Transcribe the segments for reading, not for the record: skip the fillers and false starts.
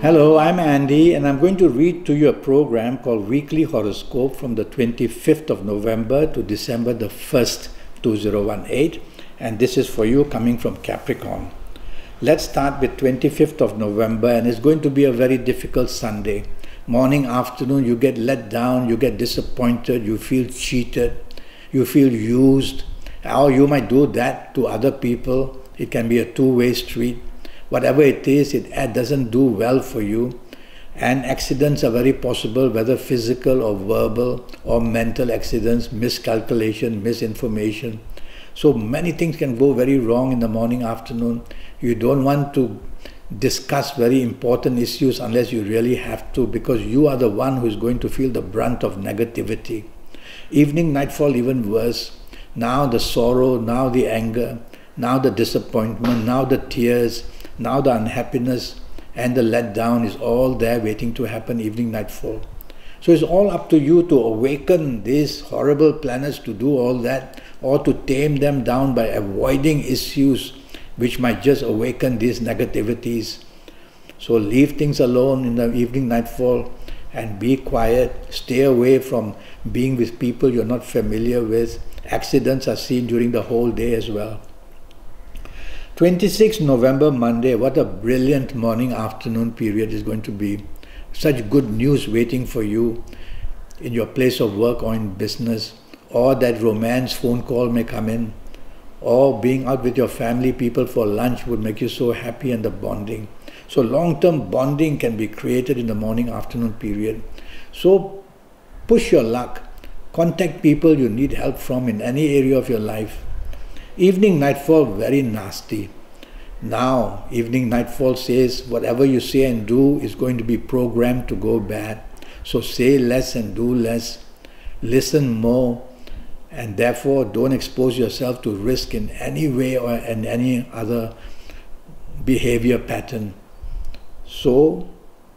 Hello, I'm Andy, and I'm going to read to you a program called Weekly Horoscope from the 25th of November to December the 1st, 2018. And this is for you coming from Capricorn. Let's start with 25th of November, and it's going to be a very difficult Sunday. Morning, afternoon, you get let down, you get disappointed, you feel cheated, you feel used, or you might do that to other people. It can be a two-way street. Whatever it is, it doesn't do well for you. And accidents are very possible, whether physical or verbal or mental accidents, miscalculation, misinformation. So many things can go very wrong in the morning, afternoon. You don't want to discuss very important issues unless you really have to, because you are the one who is going to feel the brunt of negativity. Evening, nightfall, even worse. Now the sorrow, now the anger, now the disappointment, now the tears, now the unhappiness and the letdown is all there waiting to happen, evening, nightfall. So it's all up to you to awaken these horrible planets to do all that, or to tame them down by avoiding issues which might just awaken these negativities. So leave things alone in the evening, nightfall, and be quiet. Stay away from being with people you're not familiar with. Accidents are seen during the whole day as well. 26th November, Monday, what a brilliant morning-afternoon period is going to be. Such good news waiting for you in your place of work or in business, or that romance phone call may come in, or being out with your family, people for lunch would make you so happy, and the bonding. So long-term bonding can be created in the morning-afternoon period. So push your luck. Contact people you need help from in any area of your life. Evening, nightfall, very nasty. Now, evening, nightfall says whatever you say and do is going to be programmed to go bad. So say less and do less. Listen more. And therefore, don't expose yourself to risk in any way or in any other behavior pattern. So,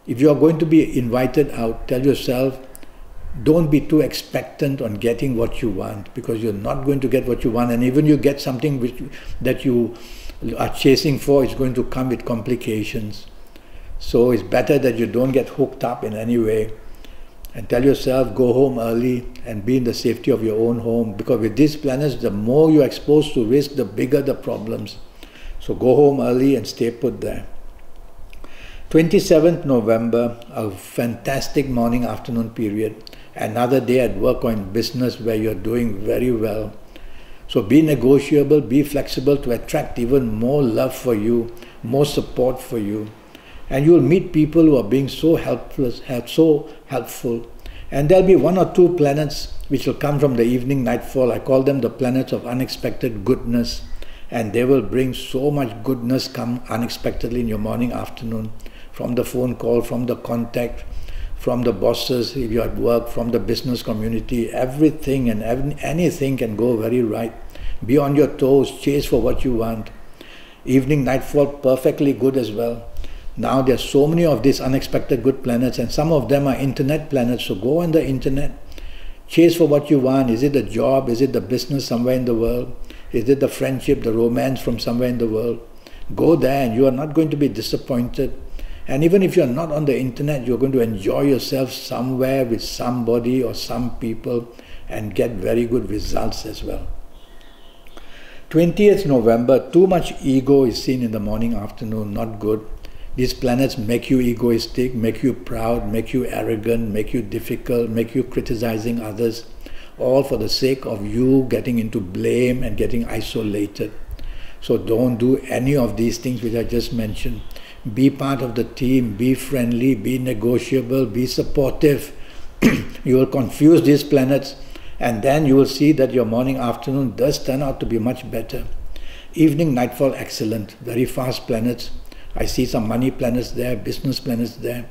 if you are going to be invited out, tell yourself, don't be too expectant on getting what you want, because you're not going to get what you want, and even you get something that you are chasing for, it's going to come with complications. So it's better that you don't get hooked up in any way, and tell yourself, go home early and be in the safety of your own home, because with these planets, the more you're exposed to risk, the bigger the problems. So go home early and stay put there. 27th November, a fantastic morning-afternoon period. Another day at work or in business where you're doing very well. So be negotiable, be flexible to attract even more love for you, more support for you. And you'll meet people who are being so helpful. And there'll be one or two planets which will come from the evening, nightfall. I call them the planets of unexpected goodness. And they will bring so much goodness come unexpectedly in your morning, afternoon. From the phone call, from the contact, from the bosses if you're at work, from the business community, everything and anything can go very right. Be on your toes, chase for what you want. Evening, nightfall, perfectly good as well. Now there's so many of these unexpected good planets, and some of them are internet planets, so go on the internet, chase for what you want. Is it a job? Is it the business somewhere in the world? Is it the friendship, the romance from somewhere in the world? Go there and you are not going to be disappointed. And even if you're not on the internet, you're going to enjoy yourself somewhere with somebody or some people and get very good results as well. 20th November, too much ego is seen in the morning, afternoon, not good. These planets make you egoistic, make you proud, make you arrogant, make you difficult, make you criticizing others, all for the sake of you getting into blame and getting isolated. So don't do any of these things which I just mentioned. Be part of the team, be friendly, be negotiable, be supportive. You will confuse these planets, and then you will see that your morning, afternoon does turn out to be much better. Evening, nightfall, excellent. Very fast planets. I see some money planets there, business planets there.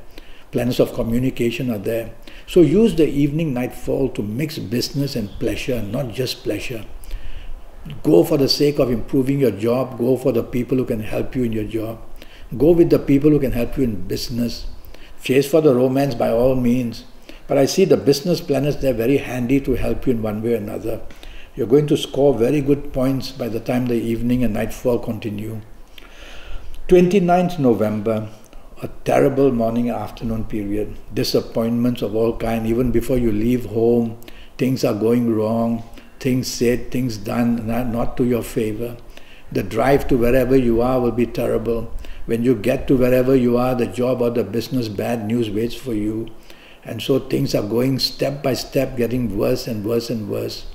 Planets of communication are there. So use the evening, nightfall to mix business and pleasure, not just pleasure. Go for the sake of improving your job. Go for the people who can help you in your job. Go with the people who can help you in business. Chase for the romance by all means. But I see the business planets, they're very handy to help you in one way or another. You're going to score very good points by the time the evening and nightfall continue. 29th November, a terrible morning and afternoon period. Disappointments of all kind, even before you leave home, things are going wrong, things said, things done, not to your favor. The drive to wherever you are will be terrible. When you get to wherever you are, the job or the business, bad news waits for you. And so things are going step by step, getting worse and worse and worse.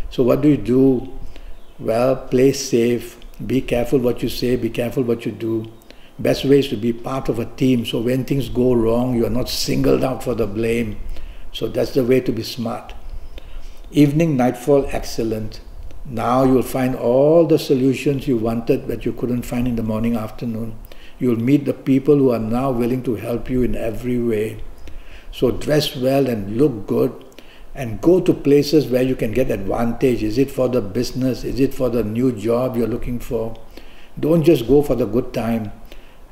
So what do? Well, play safe, be careful what you say, be careful what you do. Best way is to be part of a team, so when things go wrong, you are not singled out for the blame. So that's the way to be smart. Evening, nightfall, excellent. Now you'll find all the solutions you wanted that you couldn't find in the morning, afternoon. You'll meet the people who are now willing to help you in every way. So dress well and look good, and go to places where you can get advantage. Is it for the business? Is it for the new job you're looking for? Don't just go for the good time.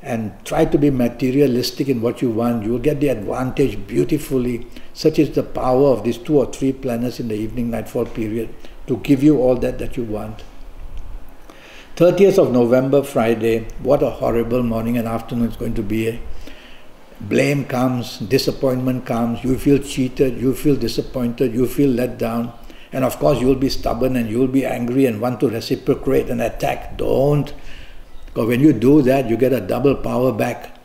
And try to be materialistic in what you want. You will get the advantage beautifully. Such is the power of these 2 or 3 planets in the evening nightfall period to give you all that you want. 30th of November, Friday. What a horrible morning and afternoon it's going to be. Blame comes, disappointment comes, you feel cheated, you feel disappointed, you feel let down. And of course you'll be stubborn and you'll be angry and want to reciprocate and attack. Don't. Because when you do that, you get a double power back.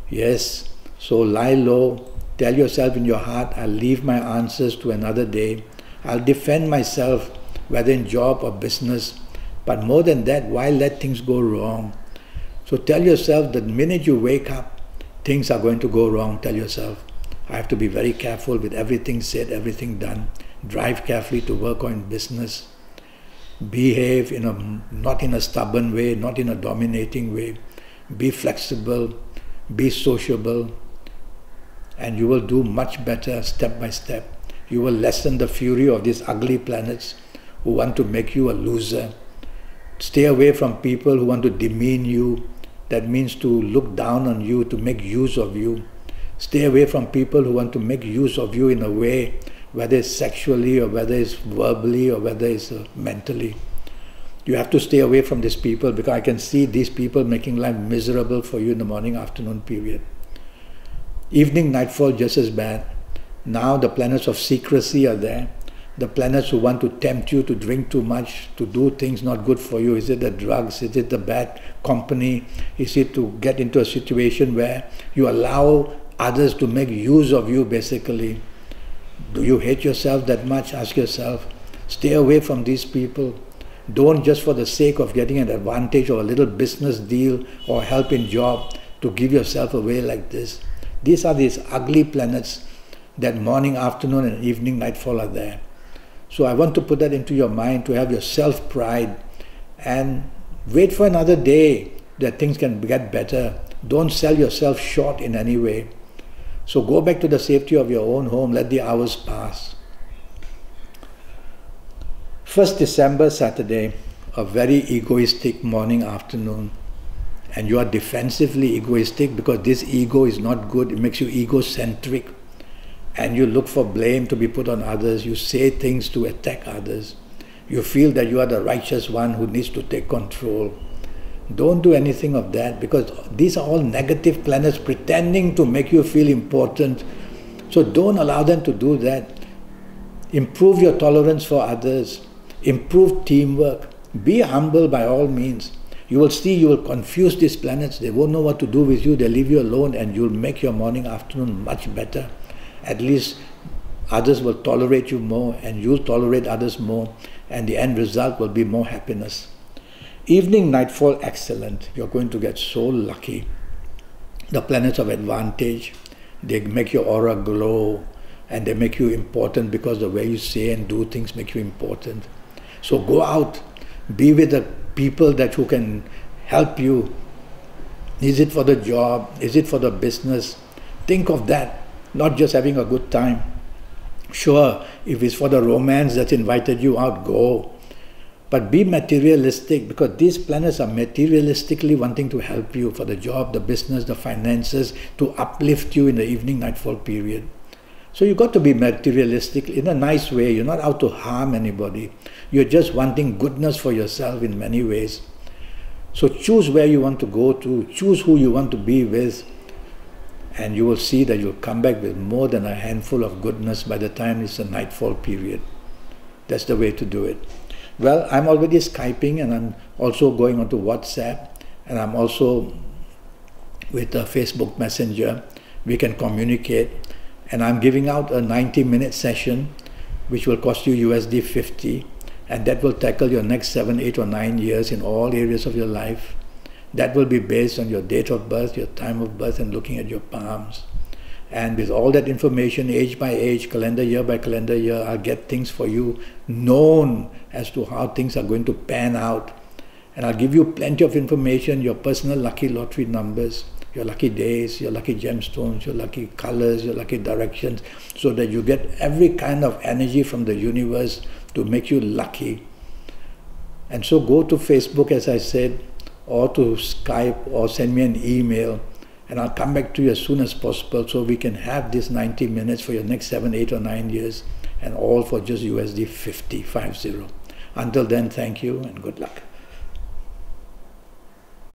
Yes, so lie low, tell yourself in your heart, I'll leave my answers to another day. I'll defend myself, whether in job or business. But more than that, why let things go wrong? So tell yourself that the minute you wake up, things are going to go wrong. Tell yourself, I have to be very careful with everything said, everything done. Drive carefully to work on business. Behave not in a stubborn way, not in a dominating way. Be flexible, be sociable, and you will do much better step by step. You will lessen the fury of these ugly planets who want to make you a loser. Stay away from people who want to demean you. That means to look down on you, to make use of you. Stay away from people who want to make use of you in a way, whether it's sexually or whether it's verbally or whether it's mentally. You have to stay away from these people, because I can see these people making life miserable for you in the morning, afternoon period. Evening, nightfall, just as bad. Now the planets of secrecy are there. The planets who want to tempt you to drink too much, to do things not good for you. Is it the drugs? Is it the bad company? Is it to get into a situation where you allow others to make use of you, basically? Do you hate yourself that much? Ask yourself. Stay away from these people. Don't just for the sake of getting an advantage or a little business deal or help in job to give yourself away like this. These are these ugly planets that morning, afternoon and evening, nightfall are there. So I want to put that into your mind, to have your self-pride and wait for another day that things can get better. Don't sell yourself short in any way. So go back to the safety of your own home, let the hours pass. 1st December, Saturday, a very egoistic morning, afternoon. And you are defensively egoistic because this ego is not good. It makes you egocentric. And you look for blame to be put on others. You say things to attack others. You feel that you are the righteous one who needs to take control. Don't do anything of that, because these are all negative planets pretending to make you feel important. So don't allow them to do that. Improve your tolerance for others. Improve teamwork. Be humble by all means. You will see, you will confuse these planets. They won't know what to do with you. They'll leave you alone, and you'll make your morning, afternoon much better. At least others will tolerate you more, and you'll tolerate others more, and the end result will be more happiness. Evening, nightfall, excellent. You're going to get so lucky. The planets of advantage, they make your aura glow, and they make you important because the way you say and do things make you important. So go out, be with the people who can help you. Is it for the job? Is it for the business? Think of that. Not just having a good time. Sure, if it's for the romance that's invited you out, go. But be materialistic, because these planets are materialistically wanting to help you for the job, the business, the finances, to uplift you in the evening, nightfall period. So you've got to be materialistic in a nice way. You're not out to harm anybody. You're just wanting goodness for yourself in many ways. So choose where you want to go to, choose who you want to be with, and you will see that you'll come back with more than a handful of goodness by the time it's a nightfall period. That's the way to do it. Well, I'm already Skyping, and I'm also going onto WhatsApp, and I'm also with Facebook Messenger. We can communicate, and I'm giving out a 90-minute session which will cost you USD 50, and that will tackle your next 7, 8 or 9 years in all areas of your life. That will be based on your date of birth, your time of birth, and looking at your palms. And with all that information, age by age, calendar year by calendar year, I'll get things for you known as to how things are going to pan out. And I'll give you plenty of information, your personal lucky lottery numbers, your lucky days, your lucky gemstones, your lucky colors, your lucky directions, so that you get every kind of energy from the universe to make you lucky. And so go to Facebook, as I said, or to Skype, or send me an email, and I'll come back to you as soon as possible so we can have this 90 minutes for your next 7, 8 or 9 years, and all for just USD 50. Until then, thank you and good luck.